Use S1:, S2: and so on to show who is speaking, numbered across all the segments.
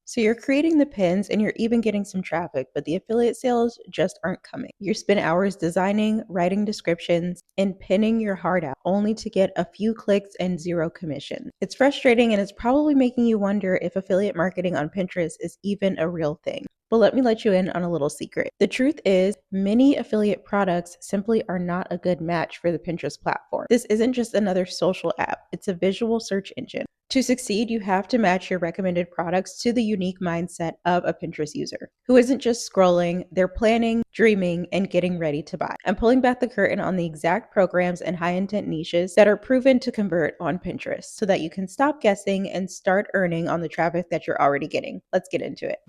S1: So you're creating the pins and you're even getting some traffic, but the affiliate sales just aren't coming. You spend hours designing, writing descriptions, and pinning your heart out only to get a few clicks and zero commission. It's frustrating and it's probably making you wonder if affiliate marketing on Pinterest is even a real thing. But let me let you in on a little secret. The truth is, many affiliate products simply are not a good match for the Pinterest platform. This isn't just another social app, it's a visual search engine. To succeed, you have to match your recommended products to the unique mindset of a Pinterest user who isn't just scrolling, they're planning, dreaming, and getting ready to buy. I'm pulling back the curtain on the exact programs and high intent niches that are proven to convert on Pinterest so that you can stop guessing and start earning on the traffic that you're already getting. Let's get into it.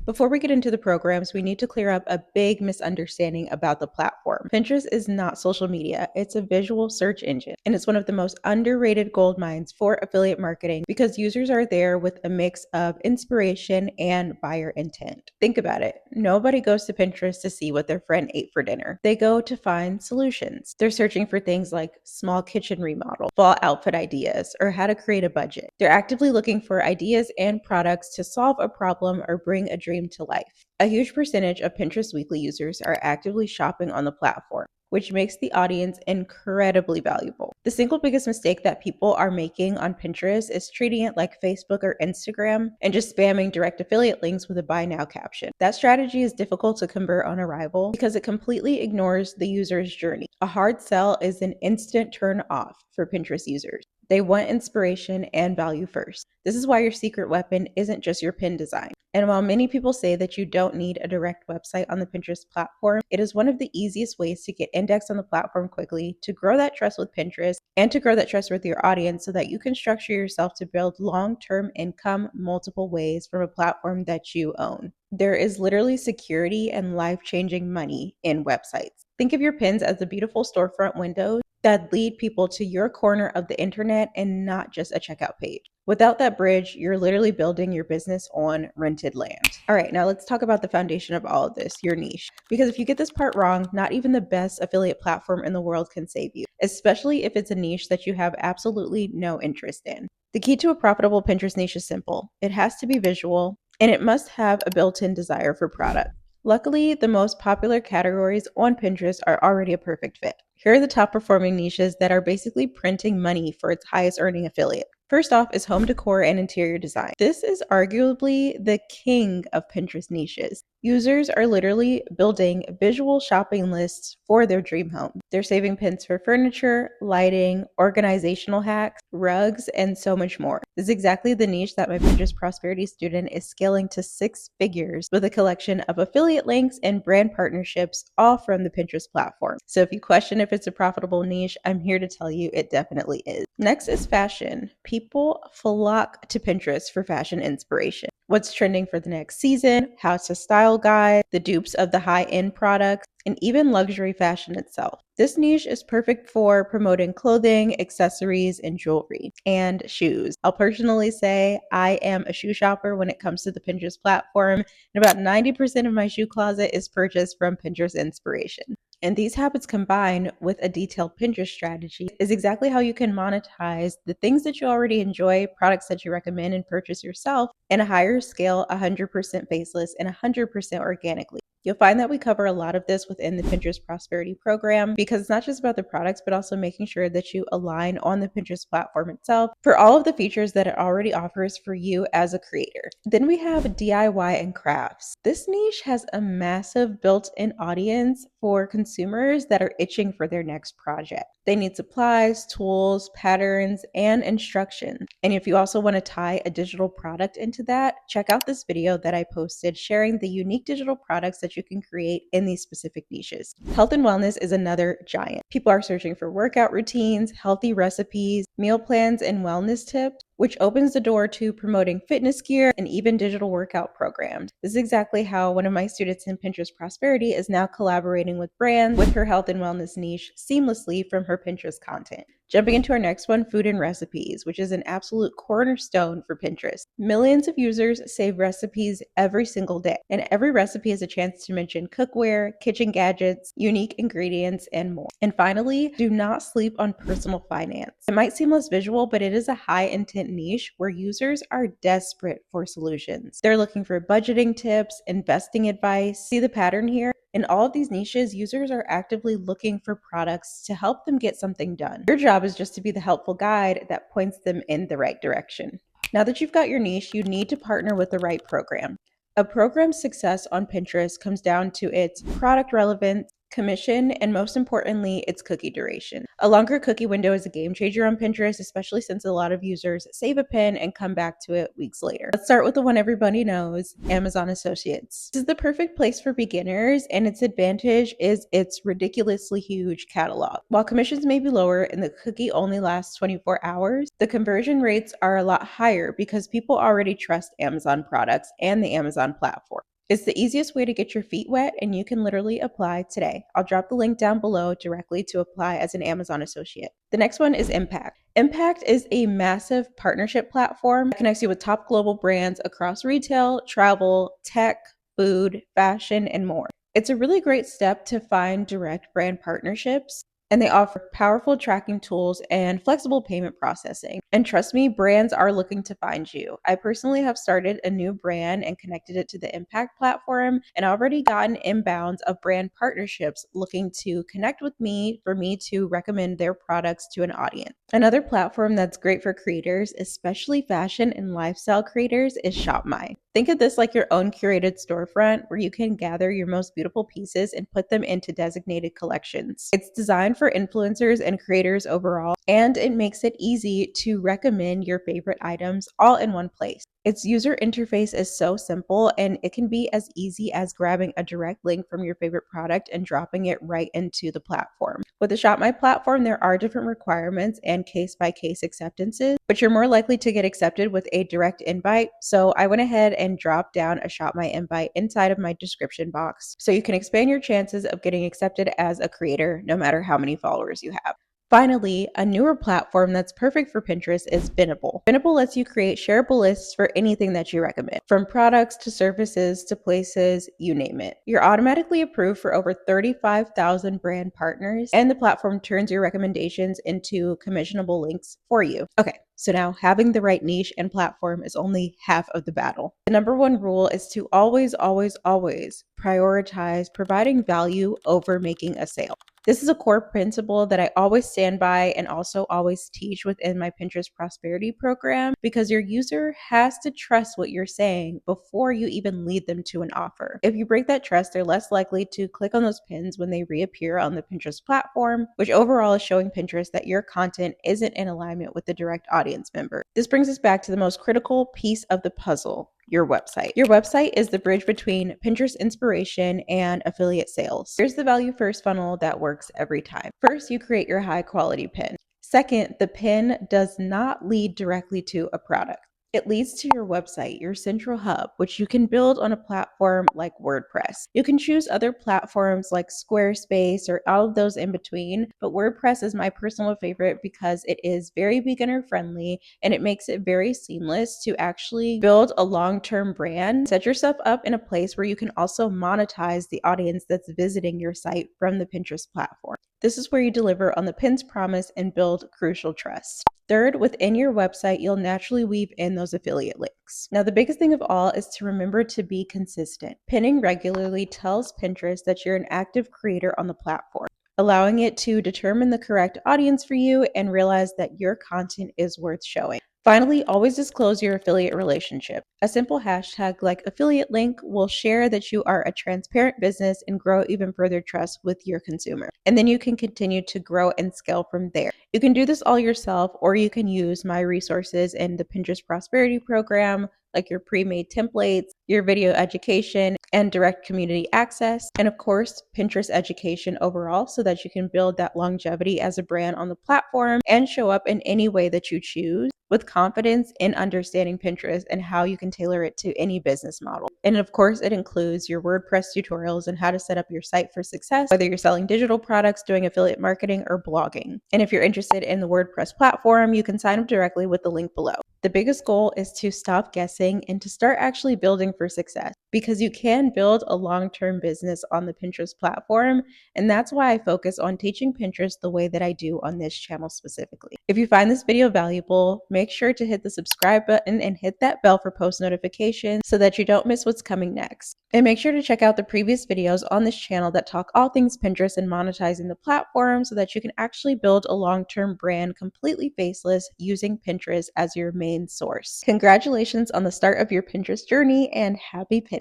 S1: Before we get into the programs, we need to clear up a big misunderstanding about the platform. Pinterest is not social media, it's a visual search engine, and it's one of the most underrated gold mines for affiliate marketing because users are there with a mix of inspiration and buyer intent. Think about it. Nobody goes to Pinterest to see what their friend ate for dinner. They go to find solutions. They're searching for things like small kitchen remodel, fall outfit ideas, or how to create a budget. They're actively looking for ideas and products to solve a problem or bring a dream to life. A huge percentage of Pinterest weekly users are actively shopping on the platform, which makes the audience incredibly valuable. The single biggest mistake that people are making on Pinterest is treating it like Facebook or Instagram and just spamming direct affiliate links with a buy now caption. That strategy is difficult to convert on arrival because it completely ignores the user's journey. A hard sell is an instant turn off for Pinterest users. They want inspiration and value first. This is why your secret weapon isn't just your pin design. And while many people say that you don't need a direct website on the Pinterest platform, it is one of the easiest ways to get indexed on the platform quickly, to grow that trust with Pinterest, and to grow that trust with your audience so that you can structure yourself to build long-term income multiple ways from a platform that you own. There is literally security and life-changing money in websites. Think of your pins as the beautiful storefront windows that lead people to your corner of the internet and not just a checkout page. Without that bridge, you're literally building your business on rented land. All right, now let's talk about the foundation of all of this, your niche. Because if you get this part wrong, not even the best affiliate platform in the world can save you, especially if it's a niche that you have absolutely no interest in. The key to a profitable Pinterest niche is simple. It has to be visual, and it must have a built-in desire for product. Luckily, the most popular categories on Pinterest are already a perfect fit. Here are the top performing niches that are basically printing money for its highest earning affiliate. First off is home decor and interior design. This is arguably the king of Pinterest niches. Users are literally building visual shopping lists for their dream home. They're saving pins for furniture, lighting, organizational hacks, rugs, and so much more. This is exactly the niche that my Pinterest prosperity student is scaling to 6 figures with a collection of affiliate links and brand partnerships, all from the Pinterest platform. So if you question if it's a profitable niche, I'm here to tell you it definitely is. Next is fashion. People flock to Pinterest for fashion inspiration. What's trending for the next season, how to style guides, the dupes of the high-end products, and even luxury fashion itself. This niche is perfect for promoting clothing, accessories, and jewelry, and shoes. I'll personally say I am a shoe shopper when it comes to the Pinterest platform, and about 90% of my shoe closet is purchased from Pinterest inspiration. And these habits combined with a detailed Pinterest strategy is exactly how you can monetize the things that you already enjoy, products that you recommend and purchase yourself, in a higher scale, 100% faceless and 100% organically. You'll find that we cover a lot of this within the Pinterest Prosperity Program because it's not just about the products, but also making sure that you align on the Pinterest platform itself for all of the features that it already offers for you as a creator. Then we have DIY and crafts. This niche has a massive built-in audience for consumers that are itching for their next project. They need supplies, tools, patterns, and instructions. And if you also want to tie a digital product into that, check out this video that I posted sharing the unique digital products that you can create in these specific niches. Health and wellness is another giant. People are searching for workout routines, healthy recipes, meal plans, and wellness tips, which opens the door to promoting fitness gear and even digital workout programs. This is exactly how one of my students in Pinterest Prosperity is now collaborating with brands with her health and wellness niche seamlessly from her Pinterest content. Jumping into our next one, food and recipes, which is an absolute cornerstone for Pinterest. Millions of users save recipes every single day, and every recipe has a chance to mention cookware, kitchen gadgets, unique ingredients, and more. And finally, do not sleep on personal finance. It might seem less visual, but it is a high intent niche where users are desperate for solutions. They're looking for budgeting tips, investing advice. See the pattern here? In all of these niches, users are actively looking for products to help them get something done. Your job is just to be the helpful guide that points them in the right direction. Now that you've got your niche, you need to partner with the right program. A program's success on Pinterest comes down to its product relevance, commission, and most importantly, its cookie duration. A longer cookie window is a game changer on Pinterest, especially since a lot of users save a pin and come back to it weeks later. Let's start with the one everybody knows, Amazon Associates. This is the perfect place for beginners, and its advantage is its ridiculously huge catalog. While commissions may be lower and the cookie only lasts 24 hours, the conversion rates are a lot higher because people already trust Amazon products and the Amazon platform. It's the easiest way to get your feet wet, and you can literally apply today. I'll drop the link down below directly to apply as an Amazon associate. The next one is Impact. Impact is a massive partnership platform that connects you with top global brands across retail, travel, tech, food, fashion, and more. It's a really great step to find direct brand partnerships, and they offer powerful tracking tools and flexible payment processing. And trust me, brands are looking to find you. I personally have started a new brand and connected it to the Impact platform, and already gotten inbounds of brand partnerships looking to connect with me for me to recommend their products to an audience. Another platform that's great for creators, especially fashion and lifestyle creators, is ShopMy. Think of this like your own curated storefront where you can gather your most beautiful pieces and put them into designated collections. It's designed for influencers and creators overall, and it makes it easy to recommend your favorite items all in one place. Its user interface is so simple, and it can be as easy as grabbing a direct link from your favorite product and dropping it right into the platform. With the ShopMy platform, there are different requirements and case-by-case acceptances, but you're more likely to get accepted with a direct invite. So I went ahead and dropped down a ShopMy invite inside of my description box, so you can expand your chances of getting accepted as a creator no matter how many followers you have. Finally, a newer platform that's perfect for Pinterest is Benable. Benable lets you create shareable lists for anything that you recommend, from products to services to places, you name it. You're automatically approved for over 35,000 brand partners, and the platform turns your recommendations into commissionable links for you. Okay, so now having the right niche and platform is only half of the battle. The number one rule is to always, always, always prioritize providing value over making a sale. This is a core principle that I always stand by and also always teach within my Pinterest Prosperity program, because your user has to trust what you're saying before you even lead them to an offer. If you break that trust, they're less likely to click on those pins when they reappear on the Pinterest platform, which overall is showing Pinterest that your content isn't in alignment with the direct audience member. This brings us back to the most critical piece of the puzzle: your website. Your website is the bridge between Pinterest inspiration and affiliate sales. Here's the value first funnel that works every time. First, you create your high quality pin. Second, the pin does not lead directly to a product. It leads to your website, your central hub, which you can build on a platform like WordPress. You can choose other platforms like Squarespace or all of those in between, but WordPress is my personal favorite because it is very beginner friendly and it makes it very seamless to actually build a long-term brand. Set yourself up in a place where you can also monetize the audience that's visiting your site from the Pinterest platform. This is where you deliver on the pin's promise and build crucial trust. Third, within your website, you'll naturally weave in those affiliate links. Now, the biggest thing of all is to remember to be consistent. Pinning regularly tells Pinterest that you're an active creator on the platform, allowing it to determine the correct audience for you and realize that your content is worth showing. Finally, always disclose your affiliate relationship. A simple hashtag like affiliate link will share that you are a transparent business and grow even further trust with your consumer. And then you can continue to grow and scale from there. You can do this all yourself, or you can use my resources in the Pinterest Prosperity program, like your pre-made templates, your video education, and direct community access, and of course, Pinterest education overall, so that you can build that longevity as a brand on the platform and show up in any way that you choose with confidence in understanding Pinterest and how you can tailor it to any business model. And of course, it includes your WordPress tutorials and how to set up your site for success, whether you're selling digital products, doing affiliate marketing, or blogging. And if you're interested in the WordPress platform, you can sign up directly with the link below. The biggest goal is to stop guessing and to start actually building for success, because you can build a long-term business on the Pinterest platform. And that's why I focus on teaching Pinterest the way that I do on this channel specifically. If you find this video valuable, make sure to hit the subscribe button and hit that bell for post notifications so that you don't miss what's coming next. And make sure to check out the previous videos on this channel that talk all things Pinterest and monetizing the platform so that you can actually build a long-term brand completely faceless using Pinterest as your main source. Congratulations on the start of your Pinterest journey and happy pinning.